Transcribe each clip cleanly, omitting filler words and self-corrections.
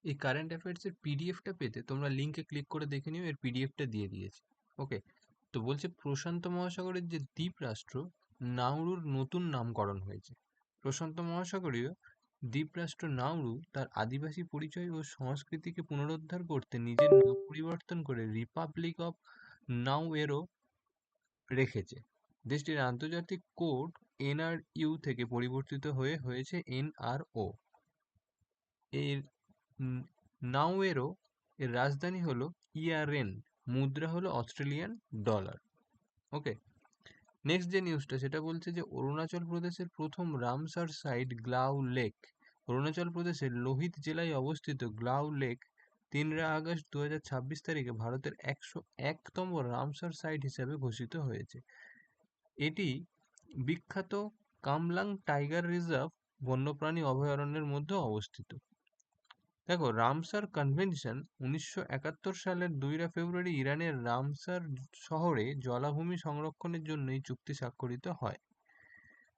এই কারেন্ট অ্যাফেয়ার্সের পিডিএফটা পেতে তোমরা লিঙ্কে ক্লিক করে দেখে নিও, এর পিডিএফটা দিয়ে দিয়েছে। ওকে, তো বলছে প্রশান্ত মহাসাগরের যে দ্বীপ রাষ্ট্র নাউরুর নতুন নামকরণ হয়েছে। প্রশান্ত মহাসাগরীয় দ্বীপরাষ্ট্র নাউরু তার আদিবাসী পরিচয় ও সংস্কৃতিকে পুনরুদ্ধার করতে নিজের নাম পরিবর্তন করে রিপাবলিক অফ নাউয়েরো রেখেছে। দেশটির আন্তর্জাতিক কোড এনআরইউ থেকে পরিবর্তিত হয়ে হয়েছে এনআরও। এর নাউয়েরো এর রাজধানী হলো ইয়ারেন, মুদ্রা হলো অস্ট্রেলিয়ান ডলার। ওকে, নেক্সট যে নিউজটা সেটা বলছে যে অরুণাচল প্রদেশের প্রথম রামসার সাইট গ্লাউ লেক। অরুণাচল প্রদেশের লোহিত জেলায় অবস্থিত গ্লাউ লেক 3 আগস্ট 2026 তারিখে ভারতের 101তম রামসার সাইট হিসেবে ঘোষিত হয়েছে। এটি বিখ্যাত কামলাং টাইগার রিজার্ভ বন্যপ্রাণী অভয়ারণ্যের মধ্যে অবস্থিত। দেখো, রামসার কনভেনশন 1971 সালের 2 ফেব্রুয়ারি ইরানের রামসার শহরে জলাভূমি সংরক্ষণের জন্য এই চুক্তি স্বাক্ষরিত হয়।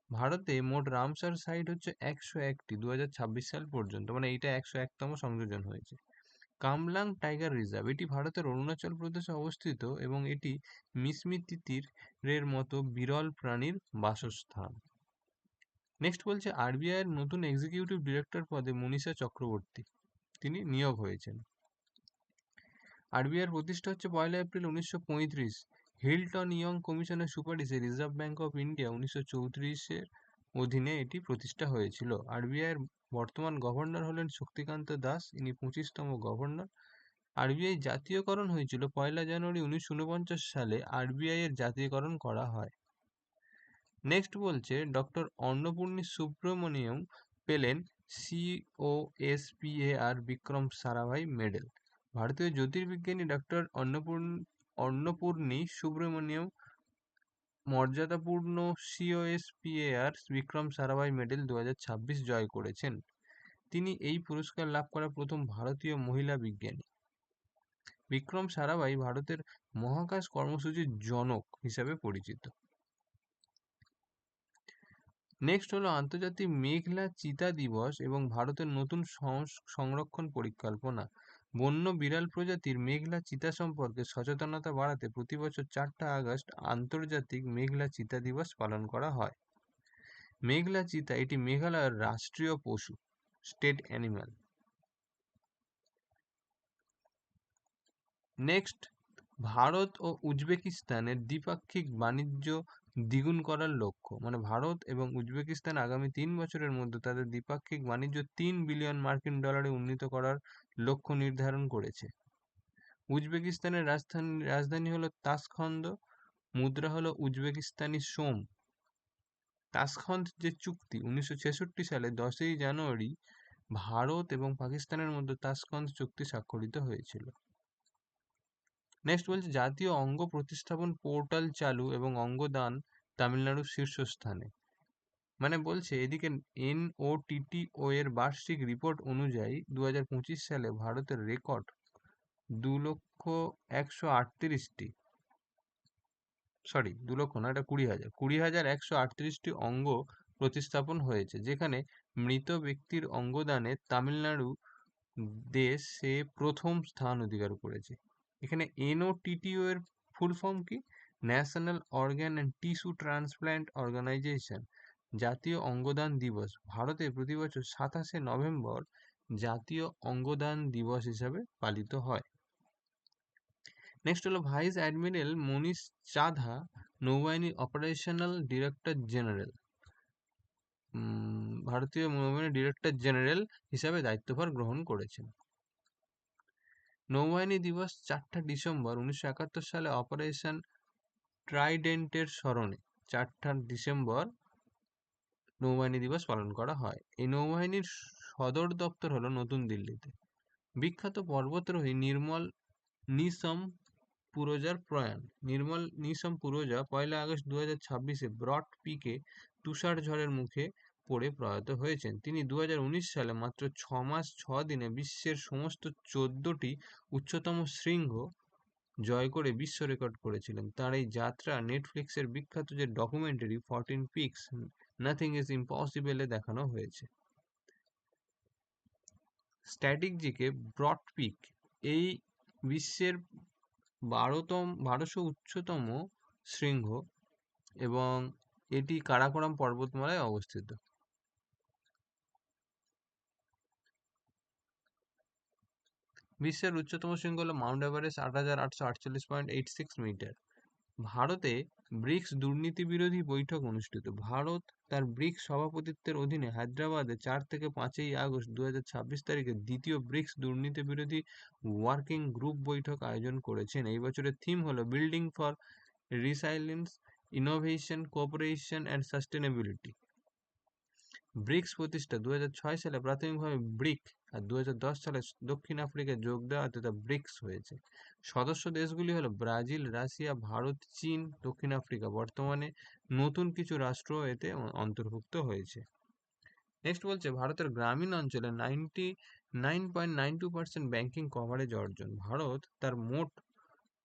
ভারতে মোট রামসার সাইট হচ্ছে 101টি 2026 সাল পর্যন্ত, মানে এইটা 101তম সংযোজন হয়েছে। কামলাং টাইগার রিজার্ভ এটি ভারতের অরুণাচল প্রদেশে অবস্থিত এবং এটি মিসমি তিতিরের মতো বিরল প্রাণীর বাসস্থান। নেক্সট বলছে আরবিআই এর নতুন এক্সিকিউটিভ ডিরেক্টর পদে মনীষা চক্রবর্তী তিনি নিয়োগ হয়েছেন। আরবিআই এর প্রতিষ্ঠা হচ্ছে 1 এপ্রিল 1935। হিলটন ইয়ং কমিশনের সুপারিশে রিজার্ভ ব্যাঙ্ক অফ ইন্ডিয়া 1934-এর অধীনে এটি প্রতিষ্ঠা হয়েছিল। আরবিআই এর বর্তমান গভর্নর হলেন শক্তিকান্ত দাস, ইনি 25তম গভর্নর। আরবিআই জাতীয়করণ হয়েছিল 1 জানুয়ারি 1949 সালে। আরবিআই এর জাতীয়করণ করা হয়। নেক্সট বলছে ডক্টর অন্নপূর্ণী সুব্রমণিয়ম পেলেন সিওএসপিএআর বিক্রম সারাভাই মেডেল। ভারতীয় জ্যোতির্বিজ্ঞানী ডক্টর অন্নপূর্ণী সুব্রমণিয়ম মর্যাদাপূর্ণ সিওএসপিএআর বিক্রম সারাভাই মেডেল 2026 জয় করেছেন। তিনি এই পুরস্কার লাভ করা প্রথম ভারতীয় মহিলা বিজ্ঞানী। বিক্রম সারাভাই ভারতের মহাকাশ কর্মসূচির জনক হিসাবে পরিচিত। নেক্সট হলো আন্তর্জাতিক মেঘলা চিতা দিবস এবং ভারতের নতুন সংরক্ষণ পরিকল্পনা। বন্য বিড়াল প্রজাতির মেঘলা চিতা সম্পর্কে সচেতনতা বাড়াতে প্রতি বছর 4 আগস্ট আন্তর্জাতিক মেঘলা চিতা দিবস পালন করা হয়। মেঘলা চিতা এটি মেঘালয়ের রাষ্ট্রীয় পশু, স্টেট অ্যানিম্যাল। নেক্সট, ভারত ও উজবেকিস্তানের দ্বিপাক্ষিক বাণিজ্য দ্বিগুণ করার লক্ষ্য, মানে ভারত এবং উজবেকিস্তান আগামী 3 বছরের মধ্যে তাদের দ্বিপাক্ষিক বাণিজ্য $3 বিলিয়ন উন্নীত করার লক্ষ্য নির্ধারণ করেছে। উজবেকিস্তানের রাজধানী হলো তাসখন্দ, মুদ্রা হলো উজবেকিস্তানি সোম। তাসখন্দ যে চুক্তি 1966 সালে 10 জানুয়ারি ভারত এবং পাকিস্তানের মধ্যে তাসখন্দ চুক্তি স্বাক্ষরিত হয়েছিল। নেক্সট বলছে জাতীয় অঙ্গ প্রতিস্থাপন পোর্টাল চালু এবং অঙ্গদান তামিলনাড়ুর শীর্ষস্থানে। মানে বলছে এদিকে এনওটিটিও এর বার্ষিক রিপোর্ট অনুযায়ী 2025 সালে ভারতের রেকর্ড 2,138টি, সরি 2 লক্ষ না, এটা 20,138টি অঙ্গ প্রতিস্থাপন হয়েছে, যেখানে মৃত ব্যক্তির অঙ্গদানে তামিলনাড়ু দেশে প্রথম স্থান অধিকার করেছে। এখানে এনওটিটিও এর ফুল ফর্ম কি? National organ and tissue transplant organisation. জাতীয় অঙ্গদান দিবস ভারতে প্রতি বছর 27শে নভেম্বর জাতীয় অঙ্গদান দিবস হিসাবে পালিত হয়। নেক্সট হলো ভাইস অ্যাডমিরাল মনীষ চাধা নৌবাহিনীর অপারেশনাল ডিরেক্টর জেনারেল, ভারতীয় নৌবাহিনীর ডিরেক্টর জেনারেল হিসাবে দায়িত্বভার গ্রহণ করেছেন। নৌবাহিনী দিবস 4 ডিসেম্বর 1971 সালে অপারেশন ট্রাইডেন্টের স্মরণে 4 ডিসেম্বর নৌবাহিনী দিবস পালন করা হয়। এই নৌবাহিনীর সদর দপ্তর হলো নতুন দিল্লিতে। বিখ্যাত পর্বতারোহী নির্মল নিসম পুরোজার প্রয়াণ। নির্মল নিসম পুরোজা 1 আগস্ট 2026-এ ব্রড পিকে তুষার ঝড়ের মুখে পড়ে প্রয়াত হয়েছেন। তিনি 2019 সালে মাত্র 6 মাস 6 দিনে বিশ্বের সমস্ত 14টি উচ্চতম শৃঙ্গ জয় করে বিশ্ব রেকর্ড করেছিলেন। তার এই যাত্রা নেটফ্লিক্সের বিখ্যাত যে documentary 14 peaks nothing is impossible এ দেখানো হয়েছে। স্ট্র্যাটেজিকে ব্রড পিক এই বিশ্বের 1200 উচ্চতম শৃঙ্গ এবং এটি কারাকোরাম পর্বতমালায় অবস্থিত। বিশ্বের উচ্চতম শৃঙ্গ হল মাউন্ট এভারেস্ট 8848.86 মিটার। ভারতে ব্রিক্স দুর্নীতি বিরোধী বৈঠক অনুষ্ঠিত। ভারত তার ব্রিক্স সভাপতিত্বের অধীনে হায়দ্রাবাদে 4 থেকে 5ই আগস্ট 2026 তারিখে দ্বিতীয় ব্রিক্স দুর্নীতি বিরোধী ওয়ার্কিং গ্রুপ বৈঠক আয়োজন করেছেন। এই বছরের থিম হলো building for resilience, innovation, cooperation and sustainability. BRICS প্রতিষ্ঠা 2006 সালে প্রাথমিকভাবে ব্রিক আর 2010 সালে দক্ষিণ আফ্রিকায় যোগ দেওয়াতে তা ব্রিক্স হয়েছে। সদস্য দেশগুলি হলো ব্রাজিল, রাশিয়া, ভারত, চীন, দক্ষিণ আফ্রিকা। বর্তমানে নতুন কিছু রাষ্ট্র এতে অন্তর্ভুক্ত হয়েছে। নেক্সট বলছে ভারতের গ্রামীণ অঞ্চলে 99.92% ব্যাংকিং কভারেজ অর্জন। ভারত তার মোট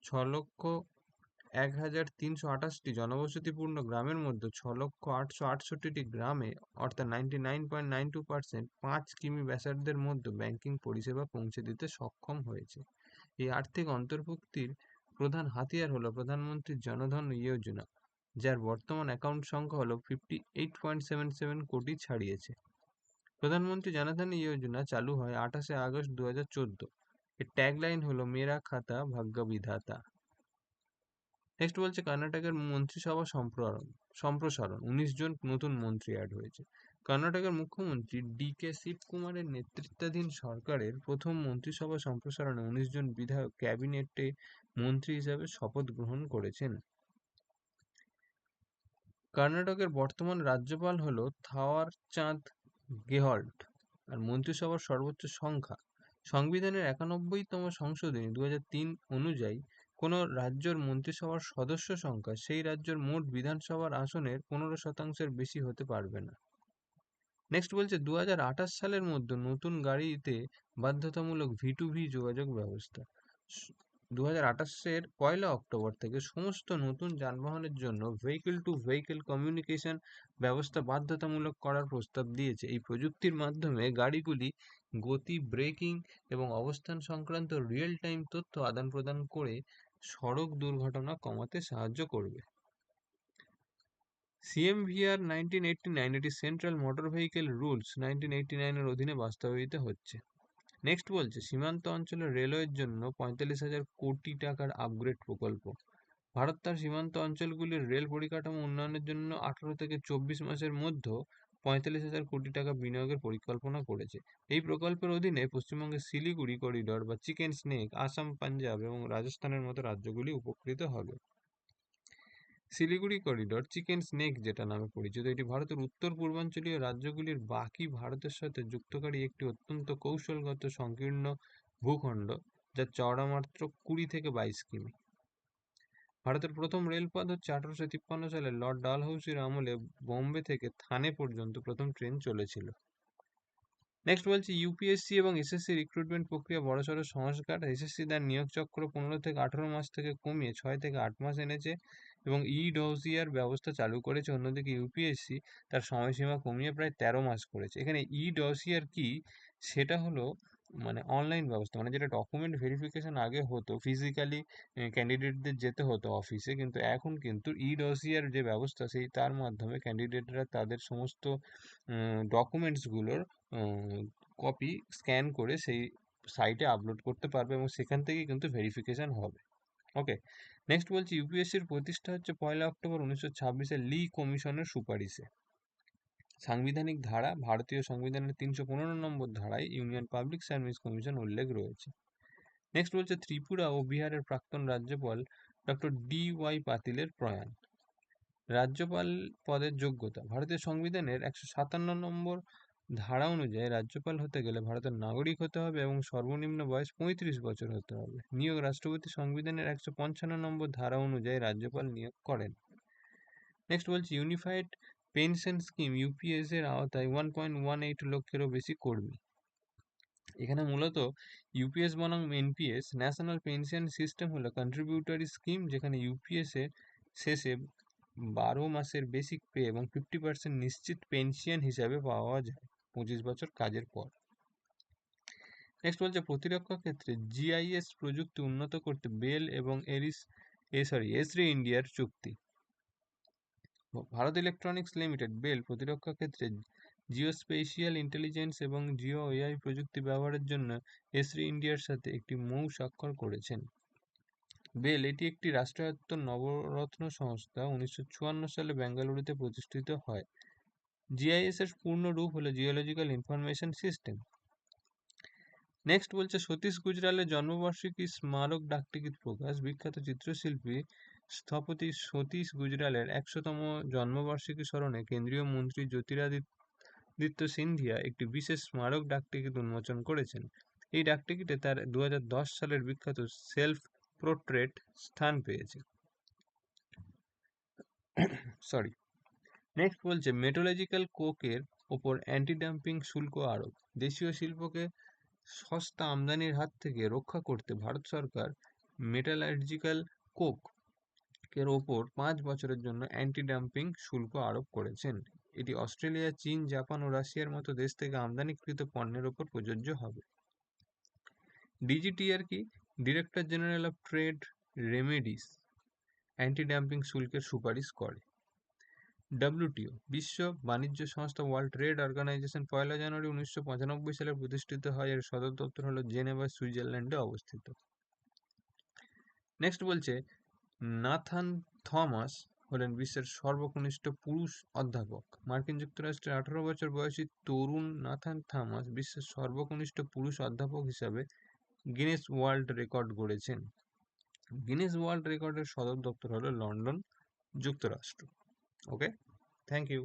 6,01,328টি জনবসতিপূর্ণ গ্রামের মধ্যে 6,868টি গ্রামে অর্থাৎ 99.92% 5 কিমি ব্যাসার্ধের মধ্যে ব্যাংকিং পরিষেবা পৌঁছে দিতে সক্ষম হয়েছে। এই আর্থিক অন্তর্ভুক্তির প্রধান হাতিয়ার হলো প্রধানমন্ত্রী জনধন যোজনা, যার বর্তমান অ্যাকাউন্ট সংখ্যা হলো 58.77 কোটি ছাড়িয়েছে। প্রধানমন্ত্রী জনধন যোজনা চালু হয় 28 আগস্ট 2014। এর ট্যাগলাইন হলো মেরা খাতা ভাগ্য বিধাতা। নেক্সট বলছে কর্ণাটকের মন্ত্রিসভা সম্প্রসারণ, 19 জন নতুন মন্ত্রী অ্যাড হয়েছে। কর্ণাটকের মুখ্যমন্ত্রী ডি.কে. শিবকুমারের নেতৃত্বাধীন সরকারের প্রথম মন্ত্রিসভা সম্প্রসারণে 19 জন বিধায়ক ক্যাবিনেটে মন্ত্রী হিসাবে শপথ গ্রহণ করেছেন। কর্ণাটকের বর্তমান রাজ্যপাল হলো থাওয়ার চাঁদ গেহলট। আর মন্ত্রিসভার সর্বোচ্চ সংখ্যা সংবিধানের 91তম সংশোধনী 2003 অনুযায়ী কোনো রাজ্যের মন্ত্রিসভার সদস্য সংখ্যা সেই রাজ্যের মোট বিধানসভার আসনের 15% বেশি হতে পারবে না। নেক্সট বলছে 2028 সালের মধ্যে নতুন গাড়িতে বাধ্যতামূলক V2V যোগাযোগ ব্যবস্থা। 2028-এর 1 অক্টোবর থেকে সমস্ত নতুন যানবাহনের জন্য ভেহিকল টু ভেহিকল কমিউনিকেশন ব্যবস্থা বাধ্যতামূলক করার প্রস্তাব দিয়েছে। এই প্রযুক্তির মাধ্যমে গাড়িগুলি গতি, ব্রেকিং এবং অবস্থান সংক্রান্ত রিয়েল টাইম তথ্য আদান প্রদান করে সড়ক দুর্ঘটনা কমাতে সাহায্য করবে। CMVR 1989 এটি সেন্ট্রাল মোটর ভেহিকেল রুলস 1989 এর অধীনে বাস্তবায়িত হচ্ছে। নেক্সট বলছে সীমান্ত অঞ্চলের রেলওয়ের জন্য 45,000 কোটি টাকার আপগ্রেড প্রকল্প। ভারত তার সীমান্ত অঞ্চলগুলির রেল পরিকাঠামো উন্নয়নের জন্য 18 থেকে 24 মাসের মধ্যে 45,000 কোটি টাকা বিনিয়োগের পরিকল্পনা করেছে। এই প্রকল্পের অধীনে পশ্চিমবঙ্গের শিলিগুড়ি করিডর বা চিকেন স্নেক, আসাম, পাঞ্জাব এবং রাজস্থানের মতো রাজ্যগুলি উপকৃত হবে। শিলিগুড়ি করিডর, চিকেন স্নেক যেটা নামে পরিচিত, এটি ভারতের উত্তর পূর্বাঞ্চলীয় রাজ্যগুলির বাকি ভারতের সাথে যুক্তকারী একটি অত্যন্ত কৌশলগত সংকীর্ণ ভূখণ্ড, যার চওড়া মাত্র 20 থেকে 22 কিমি। ভারতের প্রথম রেলপথ হচ্ছে 1853 সালে লর্ড ডালহৌসির আমলে বোম্বে থেকে থানে পর্যন্ত প্রথম ট্রেন চলেছিল। নেক্সট বলছি ইউপিএসসি এবং এসএসসি রিক্রুটমেন্ট প্রক্রিয়া বড়সড় সংস্কার। এসএসসি তার নিয়োগ চক্র 15 থেকে 18 মাস থেকে কমিয়ে 6 থেকে 8 মাস এনেছে এবং ডসিআর ব্যবস্থা চালু করেছে। অন্যদিকে ইউপিএসসি তার সময়সীমা কমিয়ে প্রায় 13 মাস করেছে। এখানে ডসিআর কি, সেটা হলো মানে অনলাইন ব্যবস্থা, মানে যেটা ডকুমেন্ট ভেরিফিকেশন আগে হতো ফিজিক্যালি ক্যান্ডিডেটদের যেতে হতো অফিসে, কিন্তু এখন কিন্তু ডসিআর যে ব্যবস্থা সেই তার মাধ্যমে ক্যান্ডিডেটরা তাদের সমস্ত ডকুমেন্টসগুলোর কপি স্ক্যান করে সেই সাইটে আপলোড করতে পারবে এবং সেখান থেকেই কিন্তু ভেরিফিকেশন হবে। ওকে, নেক্সট বলছি ইউপিএসসির প্রতিষ্ঠা হচ্ছে 1 অক্টোবর 1926-এ লি কমিশনের সুপারিশে। সাংবিধানিক ধারা ভারতীয় সংবিধানের 315 নম্বর ধারায় ইউনিয়ন পাবলিক সার্ভিস কমিশন উল্লেখ রয়েছে। নেক্সট বলছে ত্রিপুরা ও বিহারের প্রাক্তন রাজ্যপাল ডক্টর ডি.ওয়াই পাতিলের প্রয়াণ। রাজ্যপাল পদের যোগ্যতা ভারতীয় সংবিধানের 157 নম্বর ধারা অনুযায়ী রাজ্যপাল হতে গেলে ভারতের নাগরিক হতে হবে এবং সর্বনিম্ন বয়স 35 বছর হতে হবে। নিয়োগ রাষ্ট্রপতি সংবিধানের 155 নম্বর ধারা অনুযায়ী রাজ্যপাল নিয়োগ করেন। নেক্সট বলছি ইউনিফাইড পেনশন স্কিম ইউপিএস এর আওতায় 1.18 লক্ষেরও বেশি কর্মী। এখানে মূলত ইউপিএস বনাম এনপিএস, ন্যাশনাল পেনশন সিস্টেম হলো কন্ট্রিবিউটরি স্কিম, যেখানে ইউপিএস এর শেষে 12 মাসের বেসিক পে এবং 50% নিশ্চিত পেনশন হিসাবে পাওয়া যায় 25 বছর কাজের পর। নেক্সট বলছে প্রতিরক্ষা ক্ষেত্রে জিআইএস প্রযুক্তি উন্নত করতে বেল এবং এসরি ইন্ডিয়ার চুক্তি। ভারত ইলেকট্রনিক্স লিমিটেড বেল প্রতিরক্ষা ক্ষেত্রে জিওস্পেশিয়াল ইন্টেলিজেন্স এবং জিও এআই প্রযুক্তি ব্যবহারের জন্য এসরি ইন্ডিয়ার সাথে একটি মৌ স্বাক্ষর করেছেন। বেল এটি একটি রাষ্ট্রায়ত্ত নবরত্ন সংস্থা 1954 সালে বেঙ্গালুরুতে প্রতিষ্ঠিত হয়। জিআইএস এর পূর্ণ রূপ হলো জিওলজিক্যাল ইনফরমেশন সিস্টেম। নেক্সট বলছে সতীশ গুজরালের জন্মবার্ষিকী স্মারক ডাকটিকিট প্রকাশ। বিখ্যাত চিত্রশিল্পী স্থপতি সতীশ গুজরালের 100তম জন্মবার্ষিকী স্মরণে কেন্দ্রীয় মন্ত্রী জ্যোতিরাদিত্য সিন্ধিয়া একটি বিশেষ স্মারক ডাকটিকিট উন্মোচন করেছেন। এই ডাকটিকিটে তার 2010 সালের বিখ্যাত সেলফ পোর্ট্রেট স্থান পেয়েছে। সরি। নেক্সট বলছে মেটালজিক্যাল কোকের ওপর অ্যান্টি ডাম্পিং শুল্ক আরোপ। দেশীয় শিল্পকে সস্তা আমদানির হাত থেকে রক্ষা করতে ভারত সরকার মেটালার্জিক্যাল কোক এর ওপর 5 বছরের জন্য অ্যান্টি ডাম্পিং শুল্ক আরোপ করেছেন। এটি অস্ট্রেলিয়া, চীন, জাপান ও রাশিয়ার মতো দেশ থেকে আমদানিকৃত পণ্যের ওপর প্রযোজ্য হবে। ডিজিটিআর কি? Director general of trade remedies anti dumping শুল্কের সুপারিশ করে। ডব্লিউটিও বিশ্ব বাণিজ্য সংস্থা ওয়ার্ল্ড ট্রেড অর্গানাইজেশন 1 জানুয়ারি 1995 সালে প্রতিষ্ঠিত হয়। এর সদর দপ্তর হলো জেনেভা, সুইজারল্যান্ডে অবস্থিত। নেক্সট বলছে নাথান থমাস হলেন বিশ্বের সর্বকনিষ্ঠ পুরুষ অধ্যাপক। মার্কিন যুক্তরাষ্ট্রের 18 বছর বয়সী তরুণ নাথান থমাস বিশ্বের সর্বকনিষ্ঠ পুরুষ অধ্যাপক হিসাবে গিনেস ওয়ার্ল্ড রেকর্ড গড়েছেন। গিনেস ওয়ার্ল্ড রেকর্ডের সদর দপ্তর হলো লন্ডন, যুক্তরাষ্ট্র। ওকে, থ্যাংক ইউ।